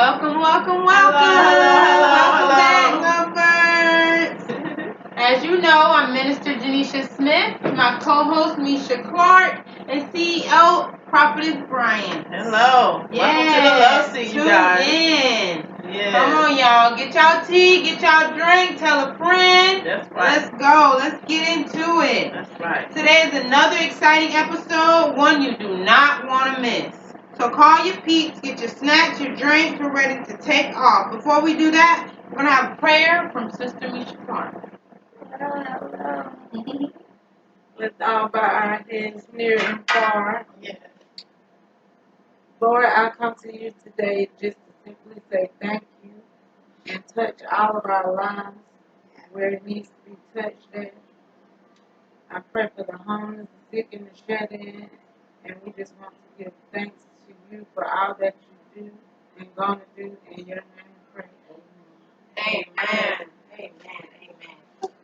Welcome, welcome, Hello. welcome back, lovebirds. As you know, I'm Minister Janisha Smith, my co-host Misha Clark, and CEO Prophetess Brian. Hello. Welcome to the Love Seat, you guys. Tune in. Yes. Come on, y'all. Get y'all tea, get y'all drink, tell a friend. That's right. Let's go. Let's get into it. That's right. Today is another exciting episode, one you do not want to miss. So call your peeps, get your snacks, your drinks, we're ready to take off. Before we do that, we're going to have a prayer from Sister Misha Clark. Hello. Let's all bow our heads near and far. Yes. Lord, I come to you today just to simply say thank you and touch all of our lives where it needs to be touched at. I pray for the homeless, the sick, and the shut-in, and we just want to give thanks to you for all that you do and going to do in your name. Pray. Amen.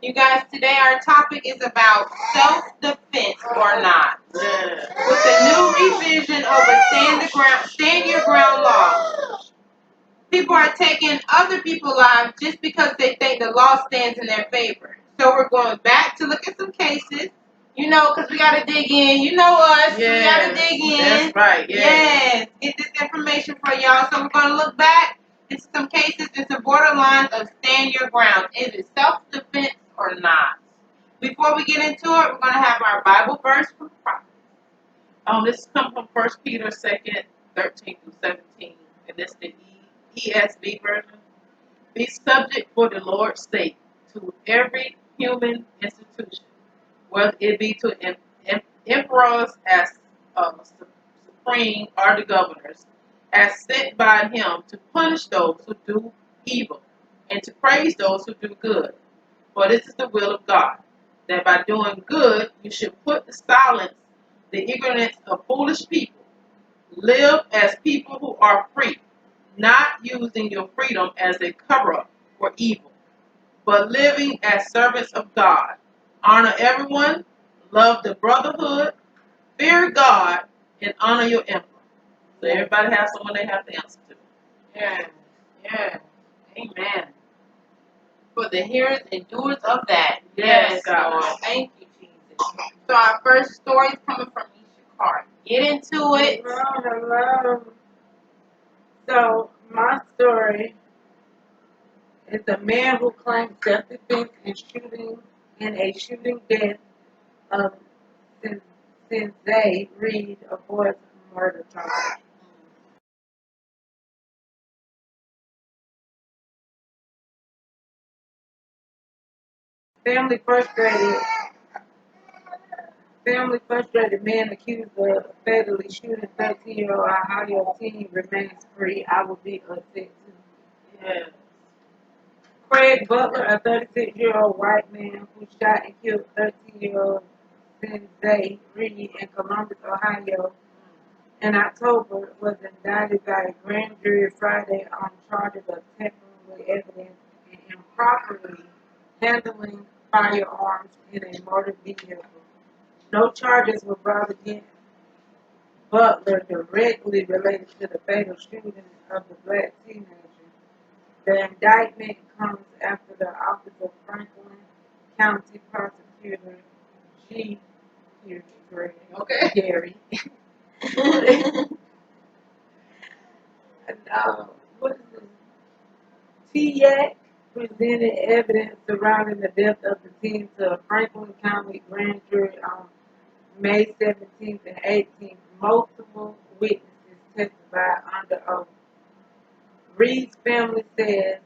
You guys, today our topic is about self-defense or not. Yes. With the new revision over stand your ground law. People are taking other people's lives just because they think the law stands in their favor. So we're going back to look at some cases, because we got to dig in. You know us. Yes. We got to dig in. That's right. Yes. Get this information for y'all. So we're going to look back into some cases, just the borderlines of stand your ground. Is it self-defense or not? Before we get into it, we're going to have our Bible verse from Prophet. This comes from 1 Peter 2nd, 13 through 17. And this is the ESV version. Be subject for the Lord's sake to every human institution, whether it be to emperors as supreme or the governors, as sent by him to punish those who do evil and to praise those who do good. For this is the will of God, that by doing good you should put to silence the ignorance of foolish people. Live as people who are free, not using your freedom as a cover-up for evil, but living as servants of God. Honor everyone, love the brotherhood, fear God, and honor your emperor. So everybody has someone they have to answer to. Yeah. Amen. For the hearers and doers of that. Yes, God. Lord. Thank you, Jesus. So our first story is coming from Misha Clark. Get into it. Hello. So, my story is a man who claimed self-defense in a shooting death of Sensei Reed avoids murder charge. Family frustrated man accused of fatally shooting 13-year-old Ohio teen remains free. I will be upset too. Yes. Craig Butler, a 36-year-old white man who shot and killed 13-year-old Sensei Reed in Columbus, Ohio in October, was indicted by a grand jury Friday on charges of tampering with evidence and improperly handling firearms in a motor vehicle. No charges were brought against Butler directly related to the fatal shooting of the black teenager. The indictment comes after the Office of Franklin County Prosecutor G. Gary. What is this? TIAC presented evidence surrounding the death of the teen to a Franklin County grand jury on May 17th and 18th. Multiple witnesses testified under oath. Reed's family says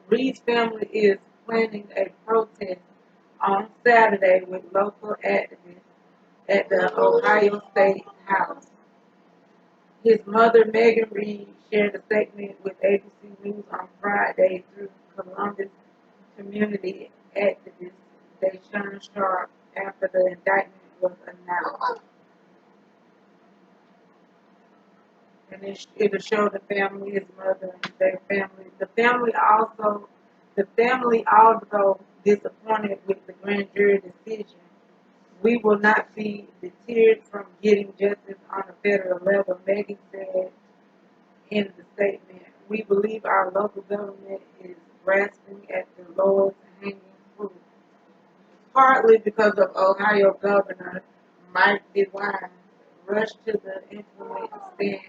Reed's family is planning a protest on Saturday with local activists at the Ohio State House. His mother, Megan Reed, shared a segment with ABC News on Friday through Columbus community activist Deshaun Sharp after the indictment was announced. And it'll show the family, his mother, and their family. The family, although disappointed with the grand jury decision, we will not be deterred from getting justice on a federal level, Megan said in the statement, we believe our local government is grasping at the lowest hanging fruit, partly because of Ohio Governor Mike DeWine rushed to the implement stand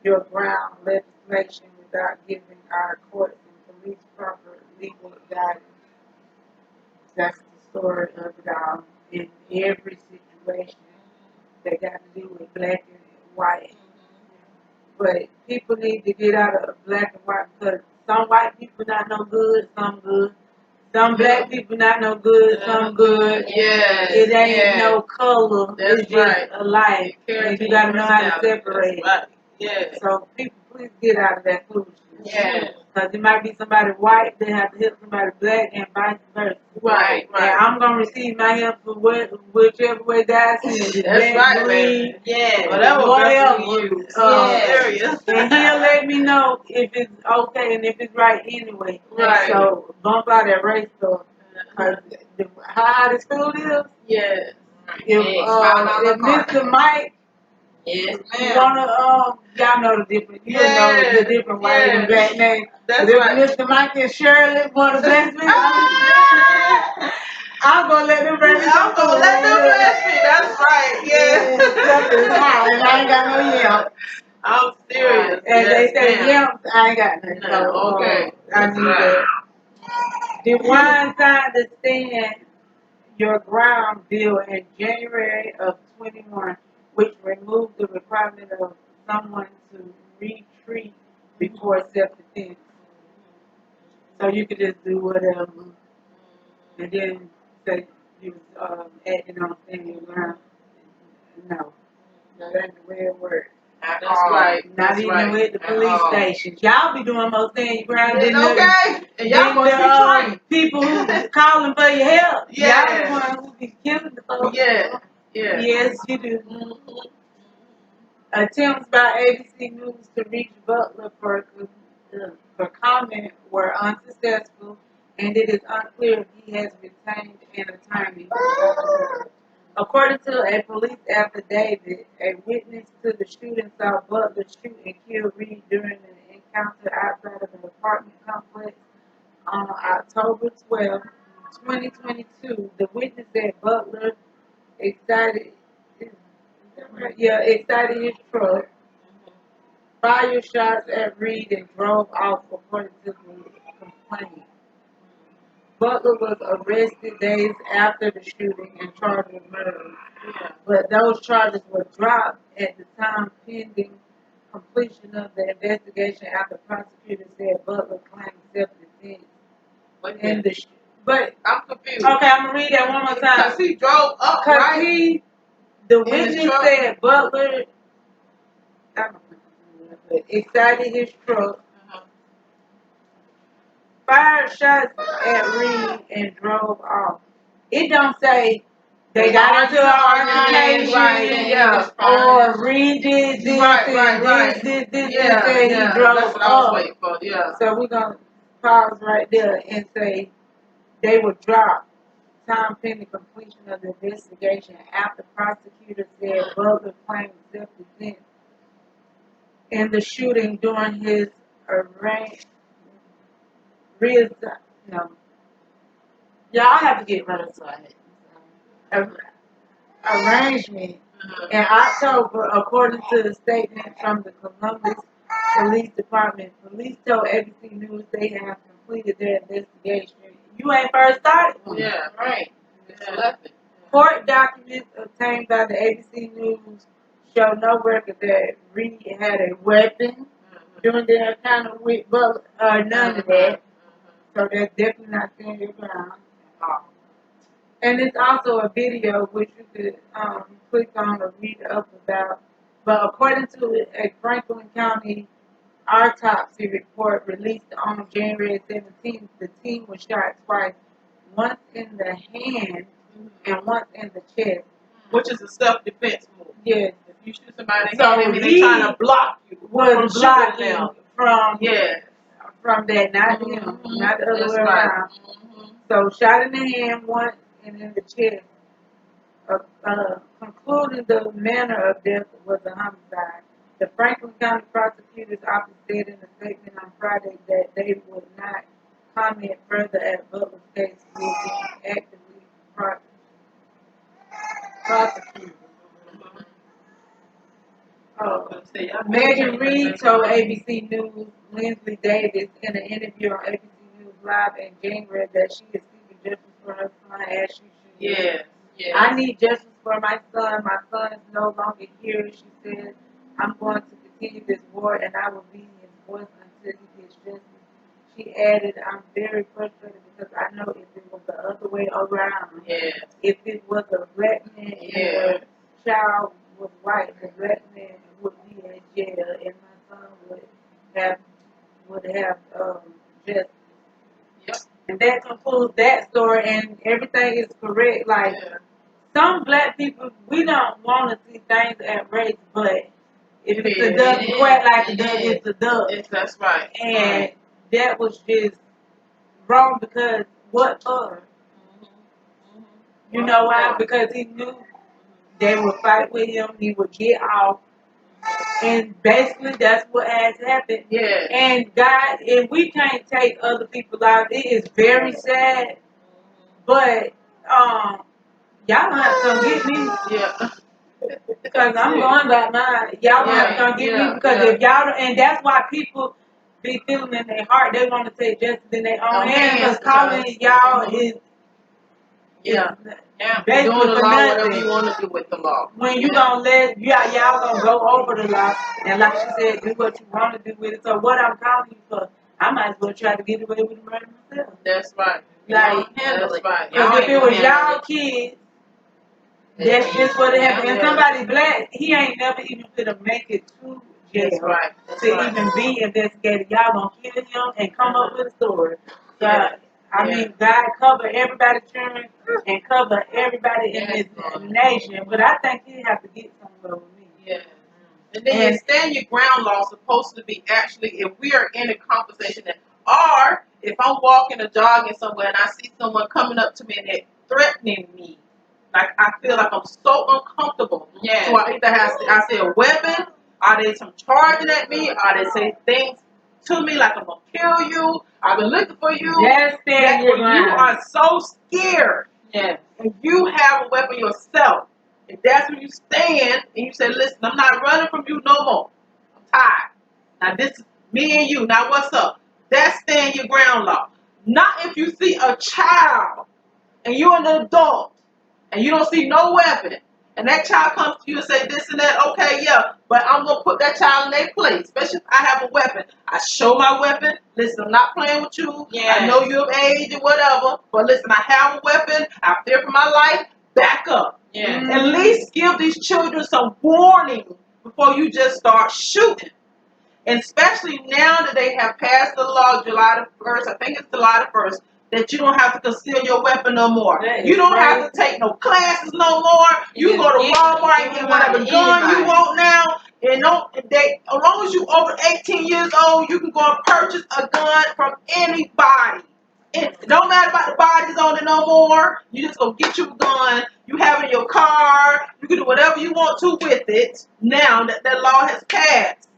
your ground legislation without giving our courts and police proper legal guidance. That's the story of it all. In every situation, they got to do with black and white. But people need to get out of black and white because some white people not no good, some good. Some black people not no good, some good. Yes. It ain't yes. no color. That's It's just right. a life. And you gotta know how to separate. Right. Yes. So people, please get out of that foolishness. Yes. Because it might be somebody white, they have to help somebody black, and vice versa. Right. And I'm gonna receive my help for whichever way God sends it. That's Black, right, green, man. Yeah. Whatever. whatever. You. Yes. Serious. And he'll let me know if it's okay and if it's right anyway. Right. So bump out that race stuff. Cause how the school is, Yes. if Mr. Mike Yes, you ma'am. wanna y'all know the difference. You know the different white and black names. That's But if right. Mr. Mike and Shirley wanna bless me, I'm gonna let them bless me. I'm gonna let them bless me. That's right. Yes. Something's high and I ain't got no yelp. I'm serious. And Yes, they say ma'am. yelp, I ain't got none. No, So, okay. I That's need right. that. DeWine signed the Stand Your Ground bill in January of 21, which removed the requirement of someone to retreat before self-defense. So you could just do whatever and then say you was acting on Stand Your Ground. No, that ain't the way it works. That's right. Not That's even right. with the police stations. Y'all be doing most Stand Your Ground than Okay. And y'all supposed to be trained. people who calling for your help. Yeah. Y'all the ones who be killing the folks. Yeah. Yeah. Yes, you do. Mhm. Attempts by ABC News to reach Butler for comment were unsuccessful, and it is unclear if he has retained an attorney. According to a police affidavit, a witness to the shooting saw Butler shoot and kill Reed during an encounter outside of an apartment complex on October 12, 2022. The witness said Butler excited. Yeah, excited his truck, fired shots at Reed, and drove off, according to the complaint. Butler was arrested days after the shooting and charged with murder. Yeah. But those charges were dropped at the time pending completion of the investigation after prosecutors said Butler claimed self-defense. But I'm confused. okay, I'm gonna read that one more time. Because he drove up, Because right? the In his witness truck? said Butler, I don't know, but excited his truck, fired shots at Reed, and drove off. It don't say they got into an altercation, right, yeah. or Reed did this, Right. this, Yeah, and yeah. he drove That's what I was off. waiting for, yeah. So we're going to pause right there and say they were dropped time pending completion of the investigation after prosecutors said Butler claimed self-defense in the shooting during his no. Y'all have to get rid of arrangement in October, according to the statement from the Columbus Police Department. Police told ABC News they have completed their investigation. You ain't first started one. Yeah, right. Yeah. Court documents obtained by the ABC News show no record that Reed had a weapon during their encounter with Butler, none of that. So that's definitely not Stand Your Ground. And it's also a video which you could click on or read up about. But according to a Franklin County autopsy report released on January 17th, the team was shot twice, once in the hand and once in the chest. Which is a self-defense move. Yes. If you shoot somebody in the hand, they're trying to block you Was blocking them. from that, not him, Mm-hmm. not the other That's way right. around. Mm-hmm. So shot in the hand once and in the chest. Concluding the manner of death was a homicide. The Franklin County Prosecutor's Office said in a statement on Friday that they would not comment further at Butler's case being actively prosecuted. Megan Reed told ABC News Lindsay Davis in an interview on ABC News Live in January that she is seeking justice for her son as she should. Yes, yes. I need justice for my son. My son is no longer here. She said, I'm going to continue this war and I will be his voice until he gets justice. She added, I'm very frustrated because I know if it was the other way around, Yes. if it was a black man and Yes. the child was white, the black man would be in jail and my son would have justice. Yep. And that concludes that story, and everything is correct. Like, Yeah. some black people, we don't want to see things at race, but if it's a It duck, is. quack like a It duck, is. it's a duck. That's right. And Right. that was just wrong because what for? You know why? Because he knew they would fight with him, he would get off, and basically that's what has happened. Yeah. And God, and we can't take other people's lives. It is very sad, but y'all gonna have to come get me Yeah. because I'm going back mine. Y'all gonna have to come get me because if y'all don't, and that's why people be feeling in their heart they want to take justice in their own hands because calling y'all is Yeah. Yeah. basically Doing the for law, nothing. whatever you want to do with the law. When you gonna let y'all gonna go over the law and like she said, do what you want to do with it. So what I'm calling you for, I might as well try to get away with the murder myself. That's right. Like, That's right. because if it was y'all kids, that's just what it happened. And somebody black, he ain't never even gonna make it to jail That's right. That's to right. even be investigated. Y'all gonna kill him and come up with a story. So, Yeah. I mean, God cover everybody's children and cover everybody in Yes, this Lord. nation. But I think he have to get somewhere with me. Yeah. And then your stand your ground law is supposed to be actually if we are in a conversation that, or if I'm walking or jogging somewhere and I see someone coming up to me and they're threatening me, like I feel like I'm so uncomfortable. Yeah. So I either have I say a weapon, are they some charging at me, are they say things to me like I'm gonna kill you, I've been looking for you. Yes, stand your You ground. are so scared. Yeah. And you have a weapon yourself. And that's when you stand and you say, listen, I'm not running from you no more. I'm tired. Now this is me and you. Now what's up? That's stand your ground law. Not if you see a child and you're an adult and you don't see no weapon and that child comes to you and say this and that, okay, yeah, but I'm going to put that child in their place, especially if I have a weapon. I show my weapon. Listen, I'm not playing with you. Yeah. I know you're of age or whatever, but listen, I have a weapon. I fear for my life. Back up. Yeah. At least give these children some warning before you just start shooting. And especially now that they have passed the law July the 1st, I think it's July the 1st, that you don't have to conceal your weapon no more. That You is don't have crazy. to take no classes no more. You You go to can Walmart give and get them whatever out to gun you anybody. want now. And as long as you over 18 years old, you can go and purchase a gun from anybody. It don't matter about the bodies on it no more. You just go get you a gun. You have it in your car. You can do whatever you want to with it now that that law has passed.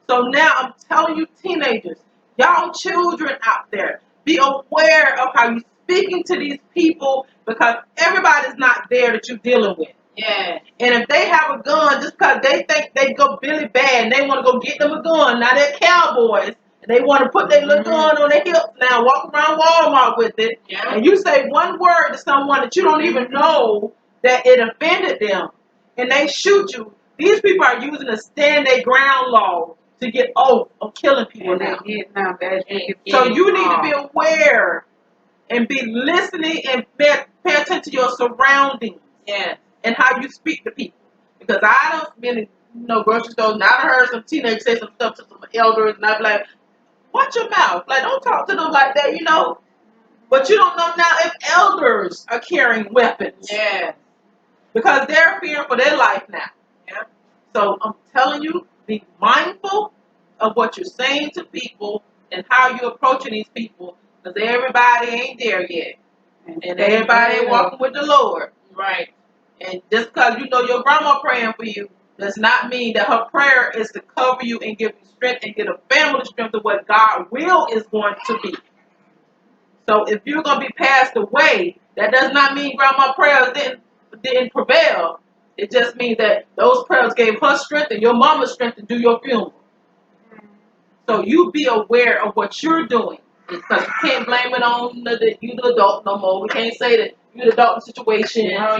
So now I'm telling you teenagers, y'all children out there, be aware of how you're speaking to these people because everybody's not there that you're dealing with. Yeah. And if they have a gun just because they think they go Billy Bad and they want to go get them a gun, now they're cowboys and they want to put their little gun on their hips now, walk around Walmart with it, Yeah. and you say one word to someone that you don't even know that it offended them, and they shoot you. These people are using a stand their ground law to get oath of killing people And now. they get now bad shit. So you need to be aware and be listening and pay attention to your surroundings Yeah. and how you speak to people. Because I don't been in grocery stores and I done heard some teenagers say some stuff to some elders and I be like, watch your mouth. Like, don't talk to them like that. But you don't know now if elders are carrying weapons. Yeah. Because they're fearing for their life now. Yeah. So I'm telling you, be mindful of what you're saying to people and how you're approaching these people. Because everybody ain't there yet. And everybody ain't walking with the Lord. Right. And just because you know your grandma praying for you, does not mean that her prayer is to cover you and give you strength and get a family strength of what God's will is going to be. So if you're going to be passed away, that does not mean grandma's prayers didn't prevail. It just means that those prayers gave her strength and your mama's strength to do your funeral. So you be aware of what you're doing. Because you can't blame it on you the adult no more. We can't say that you the adult in the situation. No,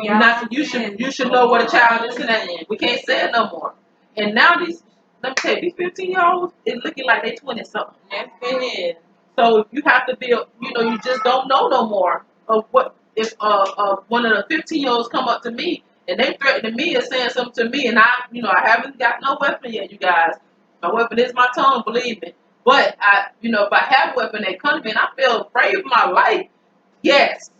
You should know what a child is and that. We can't say it no more. And now let me tell you, these 15-year-olds is looking like they 20 something. Yes, it is. So you have to be, you just don't know no more of what if one of the 15-year-olds come up to me and they threatening me or saying something to me, and I haven't got no weapon yet, you guys. My weapon is my tongue, believe me. But if I have a weapon, they come to me and I feel afraid for my life. Yes,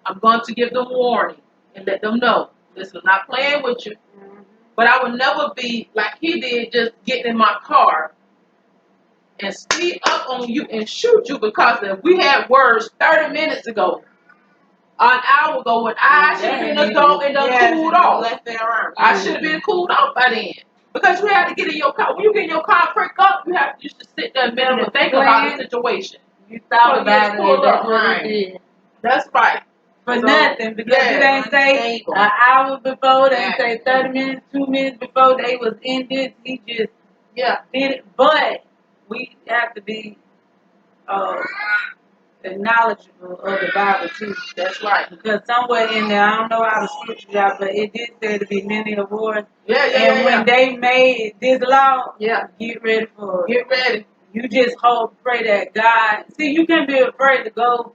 I'm going to give them warning and let them know. Listen, I'm not playing with you, but I would never be like he did, just getting in my car and speed up on you and shoot you because if we had words 30 minutes ago, an hour ago, when I should have been an adult and done cooled off. Left it around. I should have been cooled off by then. Because you had to get in your car. When you get in your car, prick up, you should sit there and minute and think about the situation. You thought about it, pull that's up. what it did. That's right. For So, nothing, because it ain't say an hour before, they ain't say 30 minutes, 2 minutes before they was in this. He just did it. But we have to be knowledgeable of the Bible too. That's right. Because somewhere in there, I don't know how the scripture got, but it did say to be many awards. And when they made this law, get ready for it. Get ready. You just pray that God. See, you can't be afraid to go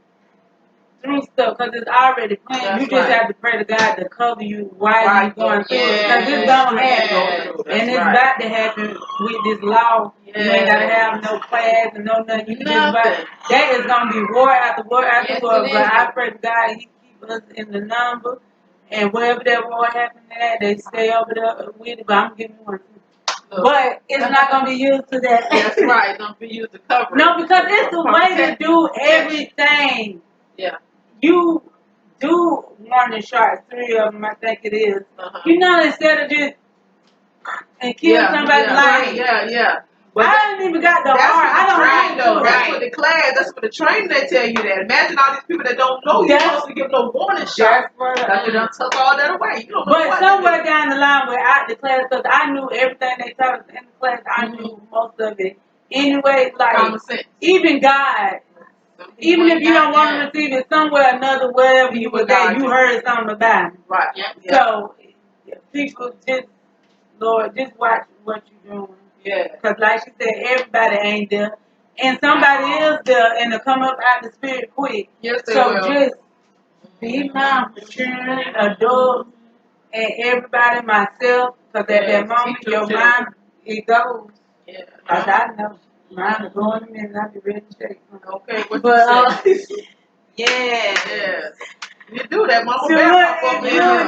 through stuff because it's already planned. You just have to pray to God to cover you while you're going through it, because it's gonna happen, and it's about to happen with this law. You ain't gotta have no class and no nothing. You just that is gonna be war after war after war. But I pray to God He keep us in the number, and wherever that war happens at, they stay over there with it. But I'm giving one. But it's not gonna be used to that. That's right. It's gonna be used to cover. No, because it's the way to do everything. Yeah. You do warning shots, 3 of them, I think it is. Instead of just and kill somebody's life. But I ain't even got the heart. I don't have to. That's what the class. That's what the training they tell you that. Imagine all these people that don't know you're supposed to give no warning shot. Like they done took all that away. You don't know but somewhere down the line where I the class, because I knew everything they taught us in the class. I knew most of it. Anyway, like even God. Even if you don't want to receive it somewhere or another, wherever you were there, you heard something about it. Right. So, people Lord, just watch what you're doing. Yeah. Because like she said, everybody ain't there. And somebody is there and to come up out the spirit quick. Yes, they so will. Just be mindful, children, adults, and everybody, myself, because at that moment, your mind, it goes. Yeah. Because I know. Mine is going in and I'll be ready to shake. Okay, what but, you say? Yes. You do that, Mama.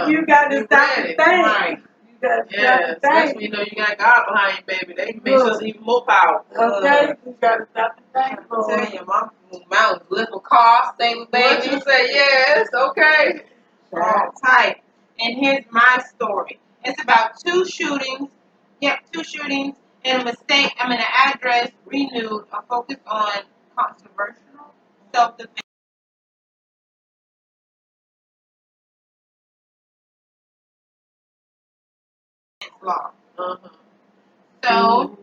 You got to stop and think. Right. You got to stop and think. Especially when you know you got God behind you, baby. They makes us even more powerful. Okay, you got to stop and think. I tell you, my mouth little car, stay with baby. What you say? Yes, okay. All tight. And here's my story. It's about 2 shootings. Yep, 2 shootings and a mistake. An address renewed. A focus on controversial self-defense law. So,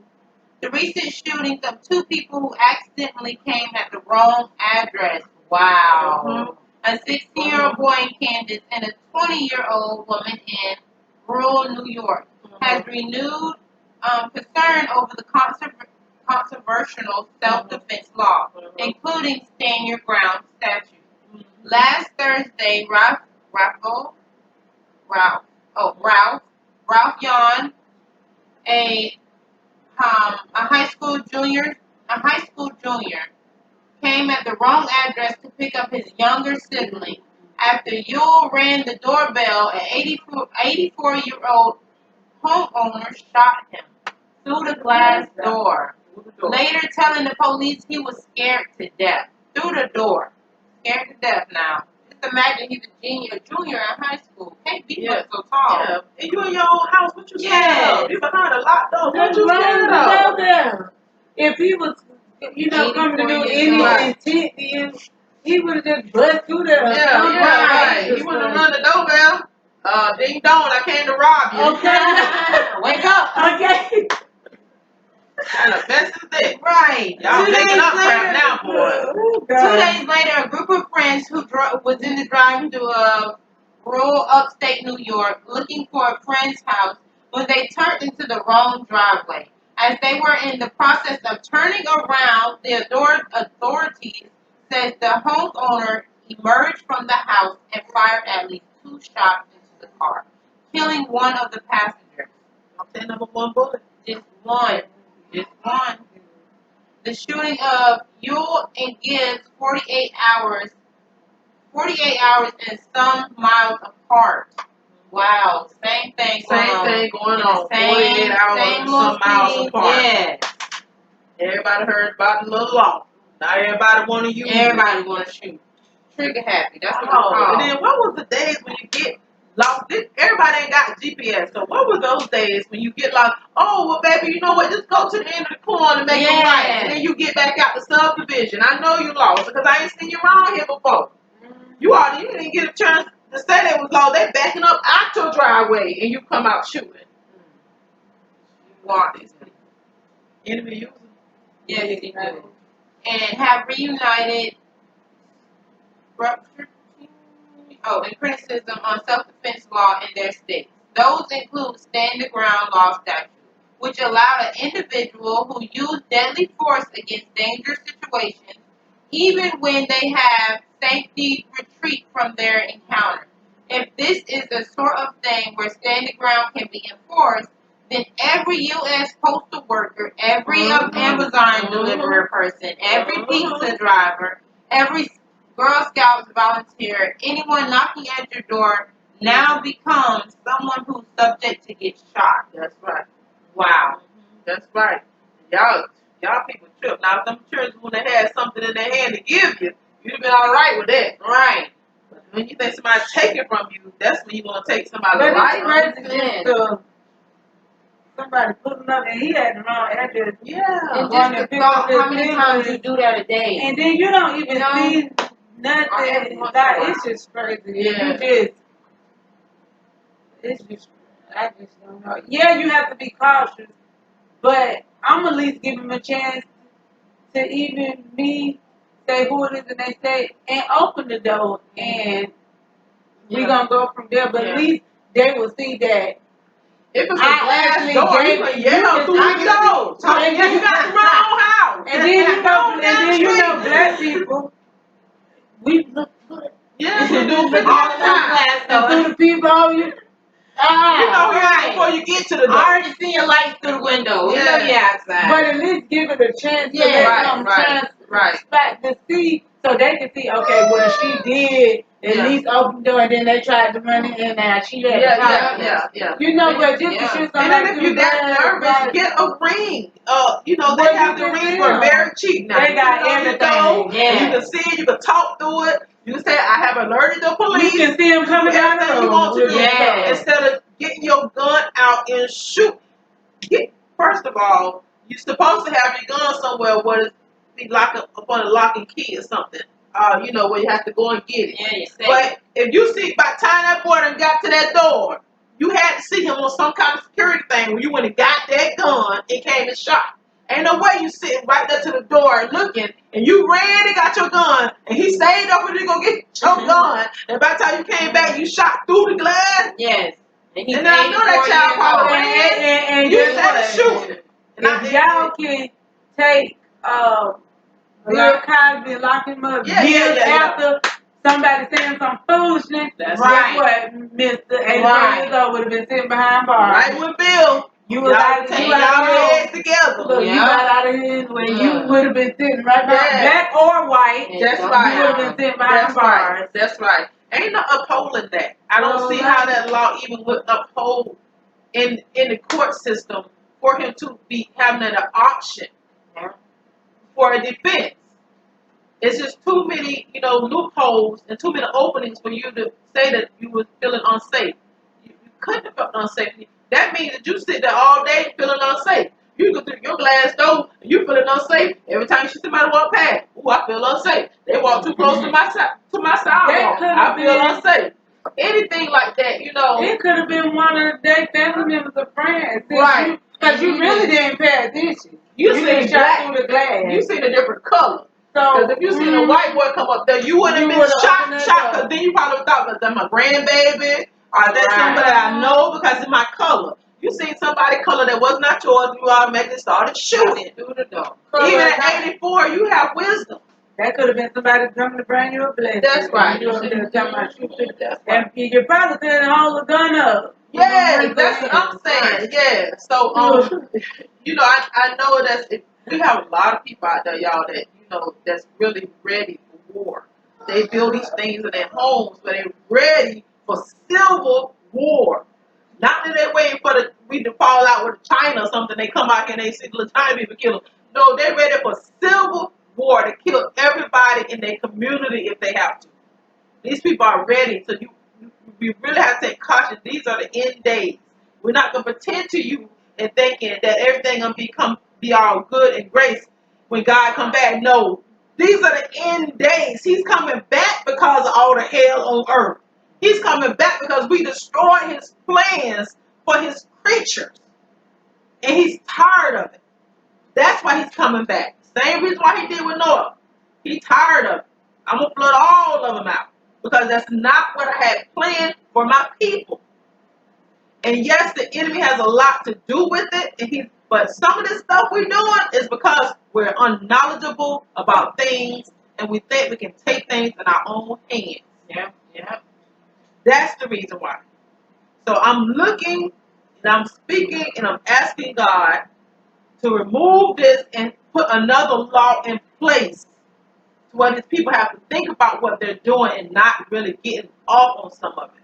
the recent shootings of 2 people who accidentally came at the wrong address. Wow. A 16-year-old boy in Kansas and a 20-year-old woman in rural New York has renewed concern over the controversial self-defense law, including stand your ground statute. Last Thursday, Ralph Yon, a high school junior, came at the wrong address to pick up his younger sibling after Yule rang the doorbell. An 84-year-old homeowner shot him through the glass door, later telling the police he was scared to death. Through the door. Scared to death now. It's just imagine he's a junior in high school. Can't be Yeah. so tall. Yeah. And you in your own house, what you scared Yes. of? You behind a locked door, what Nothing you wrong scared to go of? there. If he was, coming to do 84 years any old. intent, then he would have just bust through there. Yeah, right. He wouldn't have run the doorbell. Ding dong, I came to rob you. Okay. Wake up. Okay. Kind of mess is this? Right. Y'all 2 making days up crap later, now, boy. Oh, 2 God. days later, a group of friends who was in the drive-thru of rural upstate New York looking for a friend's house when they turned into the wrong driveway. As they were in the process of turning around, the authorities said the homeowner emerged from the house and fired at least 2 shots into the car, killing one of the passengers. Okay, number one bullet. Just one. Just one. The shooting of Yule and Gibbs 48 hours and some miles apart. Wow, same thing Going on. Same, 48 hours same and some miles city, apart. Yeah. Everybody heard about the little law. Now everybody want to use it. Everybody want to shoot. Trigger happy. That's what it's Oh, called. and then what was the days when you get lost? Everybody ain't got GPS. So what were those days when you get lost? Oh, well, baby, you know what? Just go to the end of the corner and make a right. And then you get back out the subdivision. I know you lost because I ain't seen you around here before. You didn't get a chance to say they was lost. They backing up out your driveway and you come out shooting. You want these people. Enemy user. Yes, you do. And have reunited and criticism on self-defense law in their states. Those include stand-the-ground law statute, which allowed an individual who used deadly force against dangerous situations, even when they have safety retreat from their encounter. If this is the sort of thing where stand-the-ground can be enforced, then every U.S. postal worker, every Amazon delivery person, every pizza driver, every Girl Scouts volunteer, anyone knocking at your door now becomes someone who's subject to get shot. That's right. Wow. That's right. Y'all people trip. Now, if them children, when they had something in their hand to give you, you'd have been all right with that. Right. But when you think somebody's taking from you, that's when you want to take somebody's But life. it's crazy just to somebody pulling up and he had the wrong address. Yeah. And Going just to the pick thought, up his how many times you do that a day? And then you don't even You know? see nothing. Every once in a while. It's just crazy. Yeah. I just don't know. Yeah, you have to be cautious, but I'm at least give him a chance to even say who it is and they say and open the door and we're gonna go from there. But at least they will see that. If it's a I glass actually door, gave you can you yell this- through I the can door. see- and You got the wrong house. And then you know black people, we look good. Yes, you do. All the glass And door. through the people, you You know right. before you get to the door. I already see your lights through the window. You know you outside. but at least give it a chance to Yeah, let them right. back to see so they can see, okay, well she did at Yeah. least open the door and then they tried to run it and now she had the house. Yeah. You know, but just Yeah. to shoot And then if you're that nervous, get a ring. They Well, have you the can rings see for them. very cheap now. They got You can everything. go, Yeah. and you can see it, you can talk through it. You can say, I have alerted the You police. can see them coming down the Everything road. you want to do. Yeah. Instead of getting your gun out and shoot. First of all, you're supposed to have your gun somewhere where it's be locked up on a lock and key or something. Where you have to go and get it. Yeah, you say. But if you see by the time that boy done got to that door, you had to see him on some kind of security thing where you went and got that gun and came and shot. Ain't no way you sitting right there to the door looking and you ran and got your gun and he stayed over there to go get your gun and by the time you came back you shot through the glass. Yes. And And then I know that child probably ran. And You guess said what? shooting. If y'all can take Bill Cosby and lock him up years after somebody saying some foolishness, That's guess right. what, Mr. 85 Right. years old would have been sitting behind bars. Right with Bill. You was out Take you y'all out heads here. together. Look, you Yeah. got out of here where Yeah. you would have been sitting right behind, Yeah. black or white. That's You right. You would have been sitting behind That's bars. right. That's right. Ain't no upholding that. I don't see how that law even would uphold in the court system for him to be having an option for a defense. It's just too many, loopholes and too many openings for you to say that you were feeling unsafe. You couldn't have felt unsafe. That means that you sit there all day feeling unsafe. You go through your glass door and you feeling unsafe. Every time you see somebody walk past, ooh, I feel unsafe. They walk too close to my sidewalk. I feel unsafe. Anything like that, It could have been one of their family members or friends. Right. Because you really didn't pay attention. You just seen shot black, through the glass. you seen a different color. So Because if you seen a white boy come up there, you wouldn't have been shocked. Because then you probably thought that that's my grandbaby, or that's somebody I know because of my color. You seen somebody color that was not yours, you automatically started shooting through the door. Even at 84, you have wisdom. That could have been somebody coming to bring you a blessing. That's right. You talking about you could, That's right. and you probably couldn't hold a gun up. Yeah, that's what I'm saying. Yeah. So I know we have a lot of people out there, y'all, that that's really ready for war. They build these things in their homes, but they're ready for civil war. Not that they're waiting for we to fall out with China or something. They come out here and they see the China people kill them. No, they're ready for civil war to kill everybody in their community if they have to. These people are ready. So we really have to take caution. These are the end days. We're not going to pretend to you and thinking that everything going to be all good and grace when God come back. No, these are the end days. He's coming back because of all the hell on earth. He's coming back because we destroyed his plans for his creatures. And he's tired of it. That's why he's coming back. Same reason why he did with Noah. He's tired of it. I'm going to flood all of them out. Because that's not what I had planned for my people. And yes, the enemy has a lot to do with it. But some of this stuff we're doing is because we're unknowledgeable about things. And we think we can take things in our own hands. Yeah. That's the reason why. So I'm looking and I'm speaking and I'm asking God to remove this and put another law in place to where these people have to think about what they're doing and not really getting off on some of it.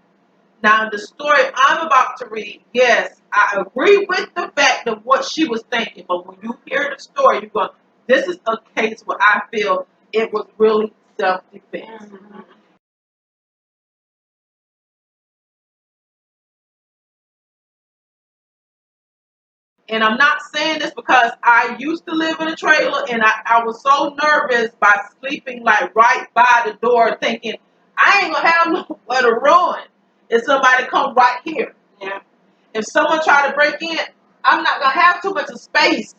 Now, the story I'm about to read, yes, I agree with the fact of what she was thinking, but when you hear the story, you're going, this is a case where I feel it was really self-defense. Mm-hmm. And I'm not saying this because I used to live in a trailer and I was so nervous by sleeping like right by the door thinking, I ain't going to have nowhere to run if somebody come right here. Yeah. If someone try to break in, I'm not going to have too much of space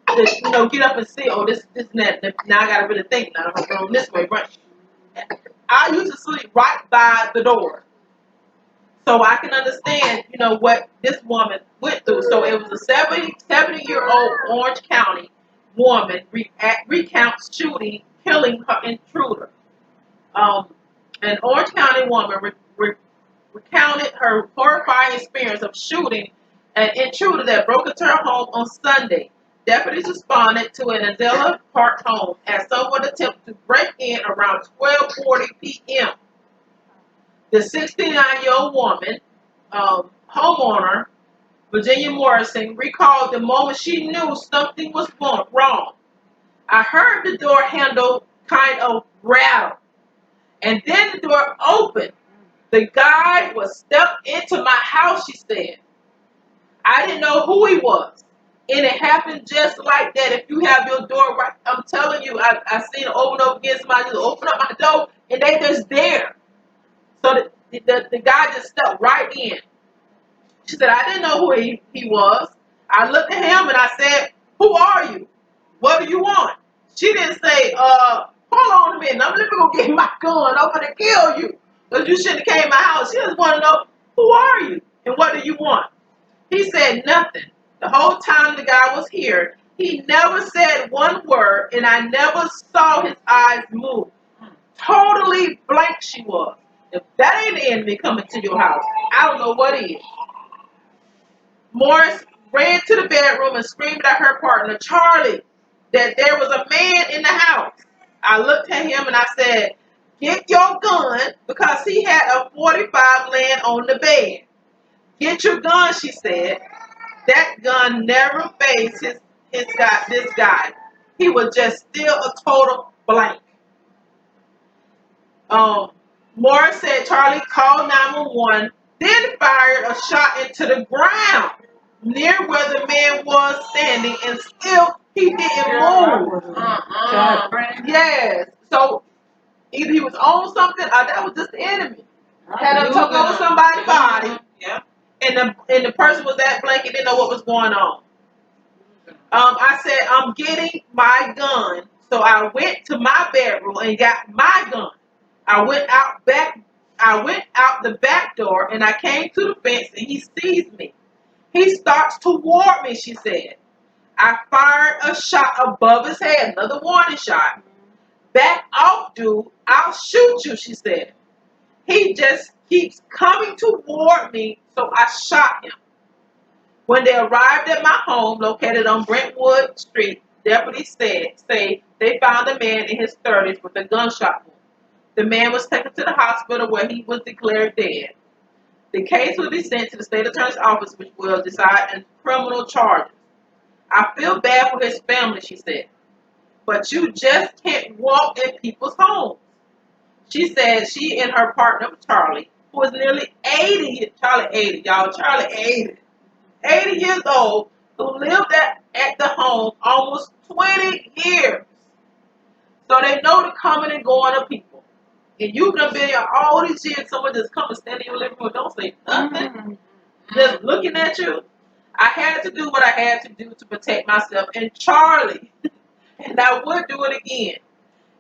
to get up and see, oh, this and that. Now I got to really think, now I'm going to run this way. Right? I used to sleep right by the door. So I can understand, what this woman went through. So it was a 70-year-old Orange County woman recounts shooting, killing her intruder. An Orange County woman recounted her horrifying experience of shooting an intruder that broke into her home on Sunday. Deputies responded to an Azalea Park home as someone attempted to break in around 12:40 p.m. The 69-year-old woman, homeowner, Virginia Morrison, recalled the moment she knew something was wrong. I heard the door handle kind of rattle, and then the door opened. The guy was stepped into my house, she said. I didn't know who he was. And it happened just like that. If you have your door right, I'm telling you, I've seen it over and over again. Somebody just open up my door, and they just there. So the guy just stepped right in. She said, I didn't know who he was. I looked at him and I said, who are you? What do you want? She didn't say, hold on a minute. Let me go get my gun. I'm going to kill you. Because you shouldn't have came to my house. She just want to know, who are you? And what do you want? He said nothing. The whole time the guy was here, he never said one word, and I never saw his eyes move. Totally blank she was. If that ain't the enemy coming to your house, I don't know what is. Morris ran to the bedroom and screamed at her partner, Charlie, that there was a man in the house. I looked at him and I said, get your gun, because he had a .45 laying on the bed. Get your gun, she said. That gun never faced this guy. He was just still a total blank. Morris said Charlie called 911, then fired a shot into the ground near where the man was standing, and still he didn't move. Yes. So either he was on something or that was just the enemy. Had him took over somebody's body, Yeah. and the person was that blanket, didn't know what was going on. I said, I'm getting my gun. So I went to my bedroom and got my gun. I went out the back door and I came to the fence and he sees me. He starts toward me, she said. I fired a shot above his head, another warning shot. Back off, dude. I'll shoot you, she said. He just keeps coming toward me, so I shot him. When they arrived at my home, located on Brentwood Street, deputies say they found a man in his 30s with a gunshot wound. The man was taken to the hospital where he was declared dead. The case will be sent to the state attorney's office, which will decide on criminal charges. I feel bad for his family, she said, but you just can't walk in people's homes. She said she and her partner, Charlie, who is nearly 80, Charlie 80, y'all, Charlie 80 years old, who lived at the home almost 20 years. So they know the coming and going of people. And you can be here all these years, someone just come and stand in your living room, don't say nothing, just looking at you. I had to do what I had to do to protect myself and Charlie. And I would do it again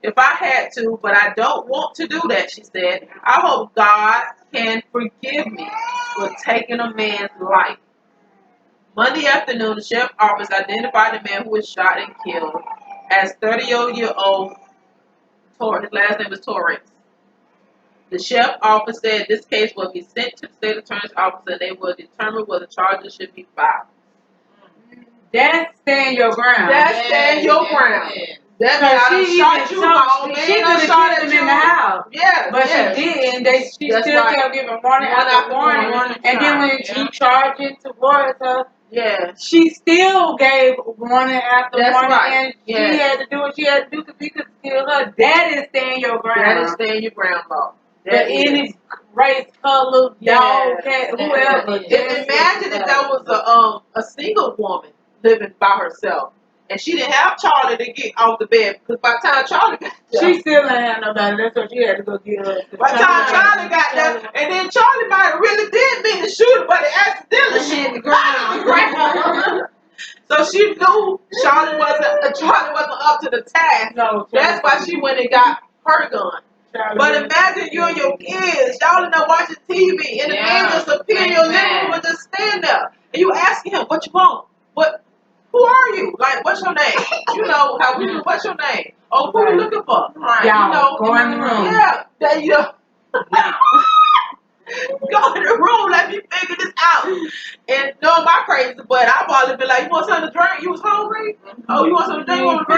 if I had to, but I don't want to do that, she said. I hope God can forgive me for taking a man's life. Monday afternoon, the sheriff's office identified the man who was shot and killed as 30-year-old Torres. His last name is Torres. The sheriff's office said this case will be sent to the state attorney's office and they will determine whether charges should be filed. That's stand your ground. That's stand your ground. That means she I shot you, my old she man. could I have shot killed at him you in the house. Yeah, But yes. she didn't. She That's still right. kept giving warning after warning. And then when she charged it towards her, Yeah. she still gave warning after That's warning. right. And Yes. she had to do what she had to do because he could steal her. That is stand your ground. That is stand your ground law. But any race, color, dog, cat, whoever. And imagine if that was a single woman living by herself. And she didn't have Charlie to get off the bed because by the time Charlie got there, She still ain't had nobody. That's what she had to go get her. by the time Charlie got there, and then Charlie might have really did mean to shoot her, but it accidentally hit the ground. So she knew Charlie wasn't up to the task. No, That's why she went and got her gun. But imagine you and your kids, y'all in there watching TV, and the man just appear in your living room and just stand there, and you asking him, "What you want? What? Who are you? Like, what's your name? You know how we do. What's your name? Oh, who you looking for? Y'all, you know, go in the room. Yeah, there you go. Go in the room, let me figure this out. And no, my crazy, but I've always been like, you want something to drink? You was hungry? Oh, you want something to drink? You want to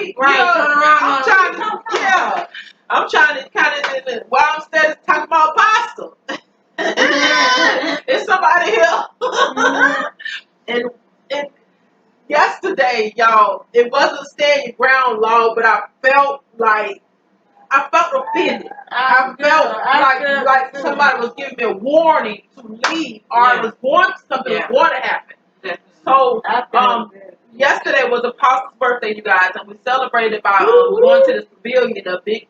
eat? Right, turn around. I'm trying to kind of, while I'm standing talking about pasta. Is somebody here? and yesterday, y'all, it wasn't stand your ground law, but I felt offended. I felt like somebody was giving me a warning to leave, or it was something was going to happen. So, yesterday was Apostle's birthday, you guys, and we celebrated by going to this pavilion, a big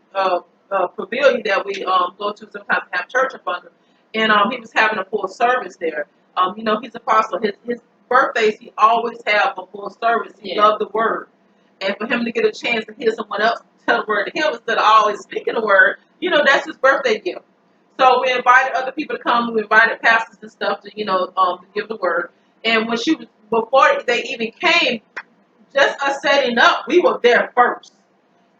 pavilion that we go to sometimes to have church up under. And he was having a full service there. You know, he's apostle. His birthdays, he always have a full service. He loved the word. And for him to get a chance to hear someone else tell the word to him instead of always speaking the word, you know, that's his birthday gift. So we invited other people to come. We invited pastors and stuff to, you know, to give the word. And when before they even came, just us setting up, we were there first.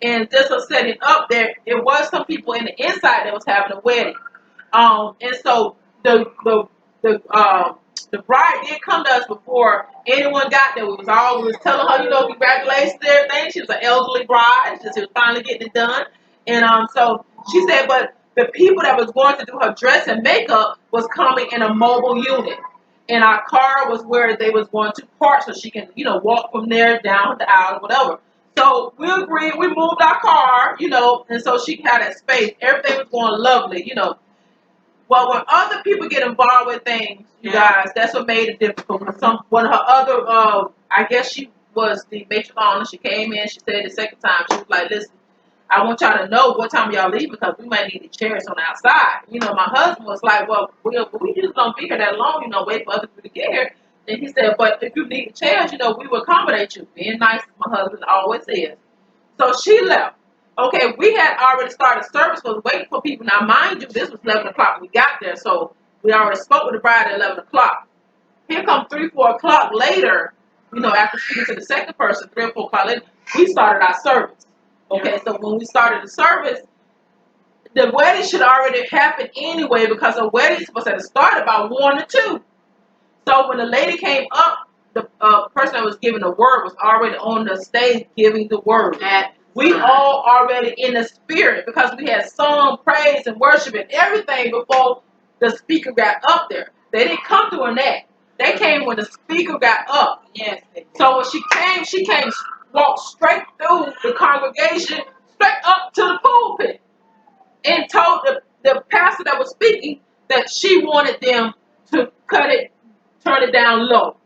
And just us setting up there, it was some people in the inside that was having a wedding. And so the bride did come to us before anyone got there. We was telling her, you know, congratulations and everything. She was an elderly bride. She was finally getting it done. And so she said, but the people that was going to do her dress and makeup was coming in a mobile unit. And our car was where they was going to park so she can, you know, walk from there down the aisle or whatever. So we agreed, we moved our car, and so she had that space. Everything was going lovely, Well, when other people get involved with things, you guys, that's what made it difficult. One of her other, I guess she was the matron. She came in. She said the second time, she was like, "Listen, I want y'all to know what time y'all leave because we might need the chairs on the outside." My husband was like, "Well, we just don't be here that long, wait for other people to get here." And he said, "But if you need the chairs, we will accommodate you." Being nice, my husband always is. So she left. Okay, we had already started service, was waiting for people. Now, mind you, this was 11 o'clock when we got there, so we already spoke with the bride at 11 o'clock. Here come 3, 4 o'clock later, after speaking to the second person, 3 or 4 o'clock later, we started our service. Okay, so when we started the service, the wedding should already happen anyway because the wedding was supposed to start about 1 or 2. So when the lady came up, the person that was giving the word was already on the stage giving the word. We all already in the spirit because we had sung, praise, and worship and everything before the speaker got up there. They didn't come doing that. They came when the speaker got up. Yes. So when she came, walked straight through the congregation, straight up to the pulpit, and told the pastor that was speaking that she wanted them to turn it down low,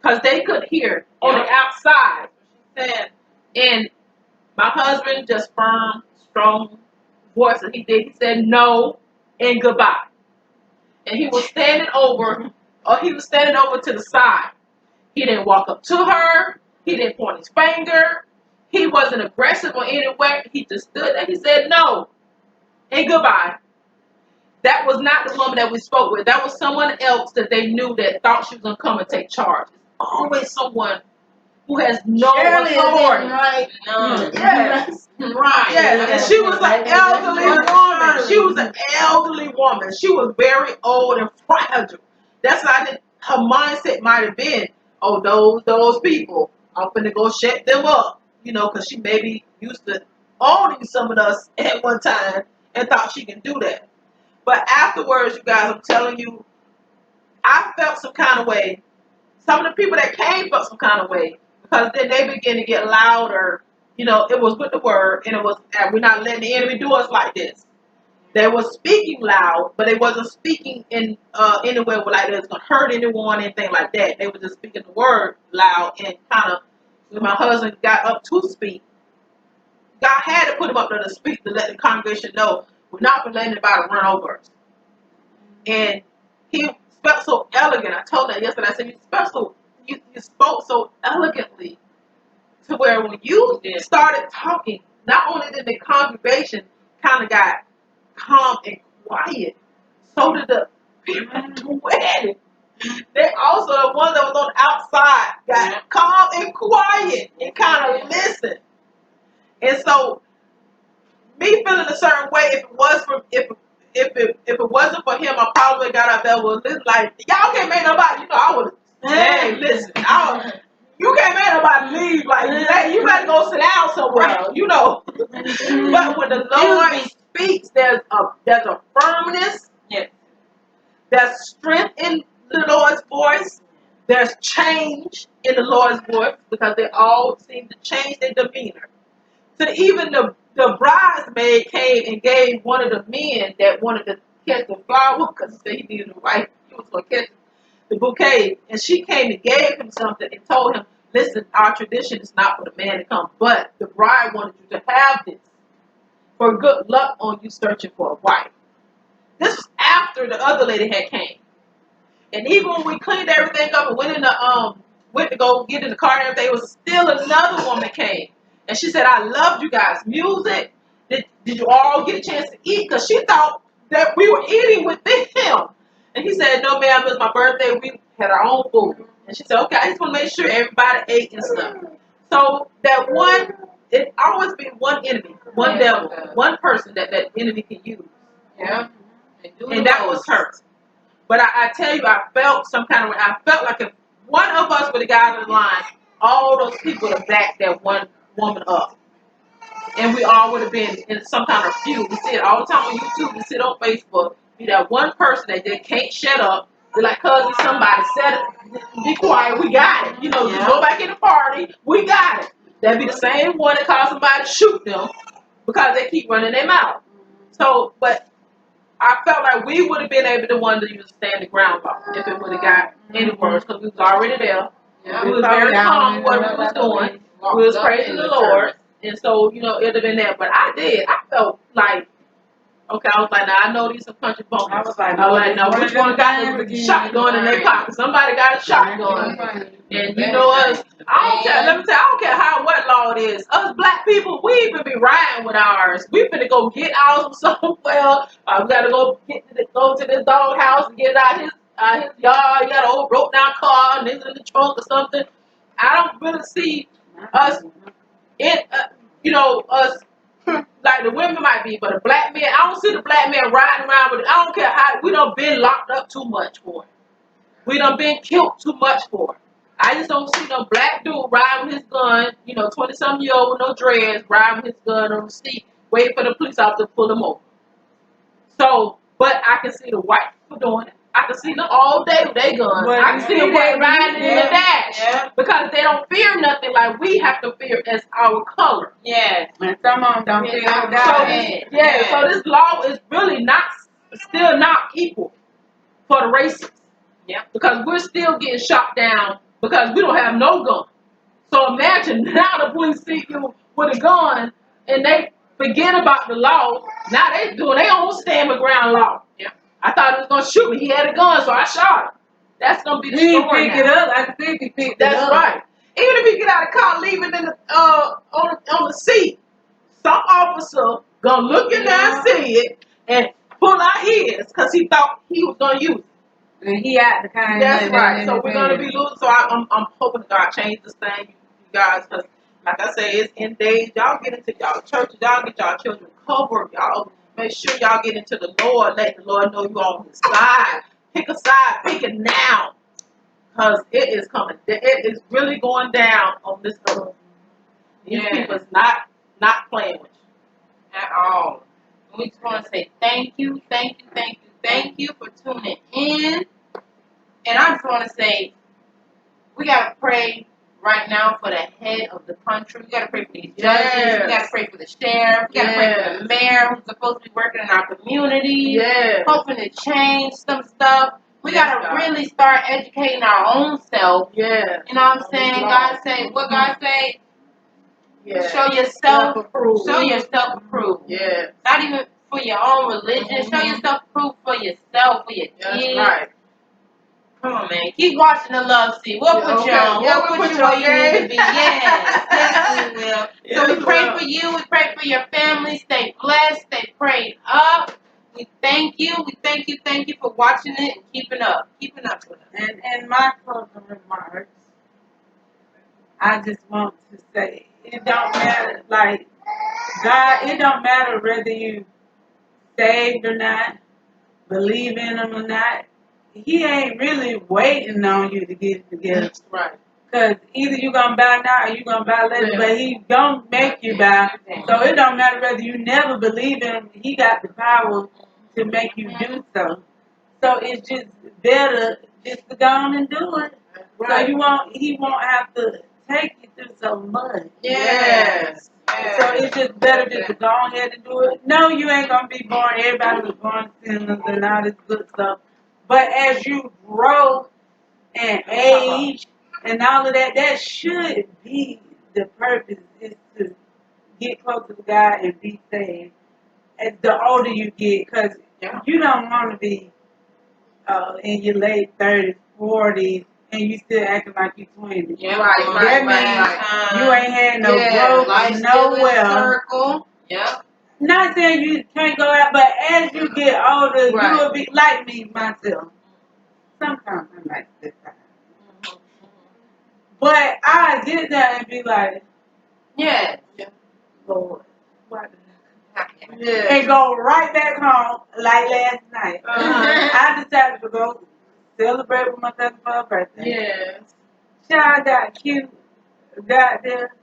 because they could hear on the outside. She said, and my husband just firm, strong voice that he did. He said no and goodbye. And he was standing over to the side. He didn't walk up to her. He didn't point his finger. He wasn't aggressive or any way. He just stood there. He said no and goodbye. That was not the woman that we spoke with. That was someone else that they knew that thought she was going to come and take charge. Always someone who has no authority. Right. No. Yes. Right. Yes. And she was an elderly woman. She was an elderly woman. She was very old and fragile. That's why her mindset might have been, oh, those people, I'm finna go shut them up. Because she maybe used to owning some of us at one time and thought she can do that. But afterwards, you guys, I'm telling you, I felt some kind of way. Some of the people that came felt some kind of way because then they began to get louder. It was with the word, and we're not letting the enemy do us like this. They were speaking loud, but they wasn't speaking in any way like it was going to hurt anyone, anything like that. They were just speaking the word loud and kind of, when my husband got up to speak, God had to put him up there to speak to let the congregation know we're not going to let anybody run over us. And he spoke so elegant. I told her yesterday, I said, you spoke so elegantly to where when you started talking, not only did the congregation kind of got calm and quiet, so did the people at the wedding. They also, the one that was on the outside, got calm and quiet and kind of listened. And so, me feeling a certain way, if it wasn't for him, I probably got up there with this like, y'all can't make nobody, I would have, hey, listen, you can't make nobody leave, like, hey, you better go sit down somewhere, But when the Lord speaks, there's a firmness, there's strength in the Lord's voice, there's change in the Lord's voice, because they all seem to change their demeanor. So even the bridesmaid came and gave one of the men that wanted to catch the flower, because he said he needed a wife, he was going to catch the bouquet, and she came and gave him something and told him, listen, our tradition is not for the man to come, but the bride wanted you to have this for good luck on you searching for a wife. This was after the other lady had came. And even when we cleaned everything up and went to go get in the car and everything, it was still another woman came. And she said, I loved you guys' music. Did you all get a chance to eat? Because she thought that we were eating with him. And he said, no, ma'am, it was my birthday. We had our own food. And she said, okay, I just want to make sure everybody ate and stuff. So that it always be one enemy, one devil, one person that enemy can use. Yeah. And that was her. But I tell you, I felt some kind of way. I felt like if one of us would have got out of the line, all those people would have backed that one woman up. And we all would have been in some kind of feud. We see it all the time on YouTube. We see it on Facebook. Be that one person that they can't shut up. They're like, cousin, somebody said it. Be quiet. We got it. Just go back in the party. We got it. That be the same one that caused somebody to shoot them because they keep running their mouth. So, but I felt like we would have been able to one to use stand the ground law if it would have got any worse because we was already there. Yeah. We was very calm with what we was doing. We was praising the Lord. And so, you know, it'd have been that. But I felt like, okay, I was like, now I know these some country bumpers. I was like, now which one got the shotgun in their pocket? Somebody got a shotgun. And you know us, I don't care, let me tell you, I don't care what law it is. Us black people, we even be riding with ours. We finna go get ours from somewhere. We gotta go to this dog house and get it out his yard. He got an old broke down car and it's in the trunk or something. I don't really see us us like the women might be, but a black man, I don't see the black man riding around with it. I don't care how we done been locked up too much for it. We done been killed too much for it. I just don't see no black dude riding with his gun, 20-something-year-old with no dreads, riding with his gun on the seat, waiting for the police officer to pull him over. So, but I can see the white people doing it. I can see them all day with their guns. But I can see them riding in the dash because they don't fear nothing like we have to fear as our color. Yes. And some of them don't feel So, that. so this law is really still not equal for the races. Yeah. Because we're still getting shot down because we don't have no gun. So imagine now the police see you with a gun and they forget about the law. Now they doing their own stand my ground law. Yeah. I thought he was gonna shoot me. He had a gun, so I shot him. That's gonna be the He story pick now. it up. I think he picked it up. That's right. Even if he get out of the car, leave it in the on the seat, some officer gonna look in there and see it and pull out his because he thought he was gonna use it. And he out the kind. That's right. So we're gonna be losing. So I'm hoping God change this thing, you guys, because like I say, it's in days. Y'all get into y'all churches. Y'all get y'all children covered. Y'all make sure y'all get into the Lord. Let the Lord know you on His side. Pick a side. Pick it now, because it is coming. It is really going down on this earth. These people is not playing with you At all. We just want to say thank you for tuning in. And I just want to say, we got to pray right now for the head of the country. We got to pray for these judges. Yes. We got to pray for the sheriff. We got to pray for the mayor who's supposed to be working in our community. Yes. Hoping to change some stuff. We got to really start educating our own self. Yes. You know what I'm saying? God say, what God say? Yes. Show yourself. Self-approved. Show yourself approved. Yes. Not even for your own religion. Show yourself approved for yourself, for your kids. That's right. Come on, man. Keep watching the Love Seat. We'll put you on. Yeah, We'll put you where you need to be. Yes. Yes, we will. Yes, So we pray we will. for you. We pray for your family. Stay blessed. Stay prayed up. We thank you. We thank you for watching it and keeping up. Keeping up with us. And my closing remarks, I just want to say, it don't matter, like, God, it don't matter whether you saved or not, believe in Him or not. He ain't really waiting on you to get it together. That's right. Because either you going to buy now or you going to buy later, Yeah. but He don't make you buy. So it don't matter whether you never believe in Him. He got the power to make you do so. So it's just better just to go on and do it. Right. So He won't have to take you through so much. Yes. So it's just better just to go ahead and do it. No, you ain't going to be born. Everybody was born sinners and all this good stuff. But as you grow and age and all of that, that should be the purpose, is to get closer to God and be saved. As the older you get, because you don't want to be in your late 30s, 40s, and you still acting like you're 20. Yeah, That means you ain't had no growth Life still in a nowhere. circle. Yeah. Not saying you can't go out, but as you get older, you will be like me, myself. Sometimes I'm like this time. But I get that and be like, Yeah. Lord, why did Yes. and go right back home like last night. I decided to go celebrate with my cousin for her birthday. Yes. Child got cute, got there,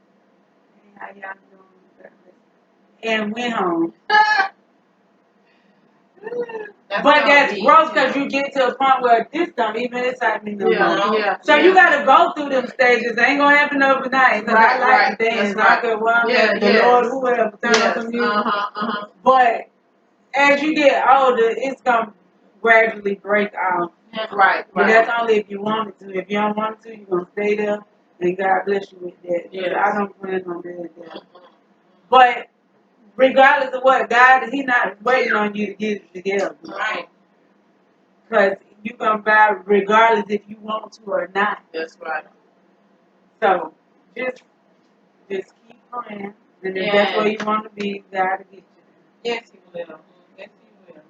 hey, how y'all doing? And went home. That's But so that's deep, growth too. because you get to a point where this don't even excite me no more. Yeah. So you gotta go through them stages. It ain't gonna happen overnight. Because I like to dance. That's right. I could run Yeah, the Lord, whoever, turn on Yes. some music. Uh-huh. But as you get older, it's gonna gradually break off. Right. But that's only if you want it to. If you don't want it to, you're gonna stay there, and God bless you with that. Yes. I don't plan on doing that. But regardless of what, God, He not waiting on you to get it together. Right. Because you gonna buy regardless if you want to or not. That's right. So just keep praying, and if that's where you want to be, God will get you Yes, He will. Yes, He will. there.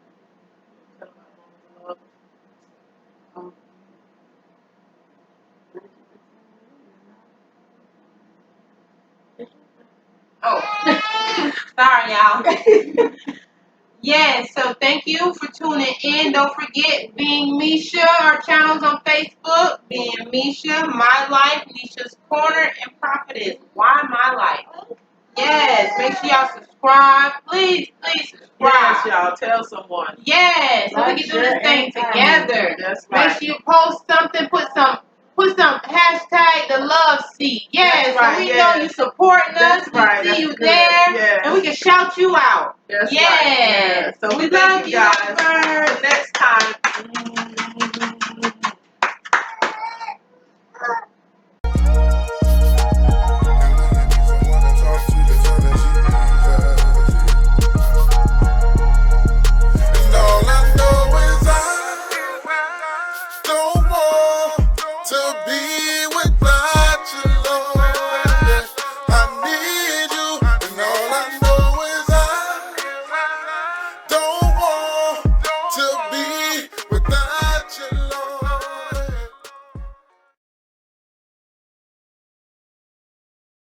Oh, sorry, y'all. Yes, so thank you for tuning in. Don't forget, Being Misha, our channels on Facebook, Being Misha, My Life, Misha's Corner, and Prophetess, Why My Life. Yes, make sure y'all subscribe. Please subscribe. Yes, y'all. Tell someone. Yes, so we can do this thing together. That's Make right. sure you post something, put some hashtag the love seat. Yes, That's right, so we know you supporting That's us. right, We see that's you good. there, Yes. and we can shout you out. That's yes. right. Yeah. So we love thank you guys. lovebirds. Until next time.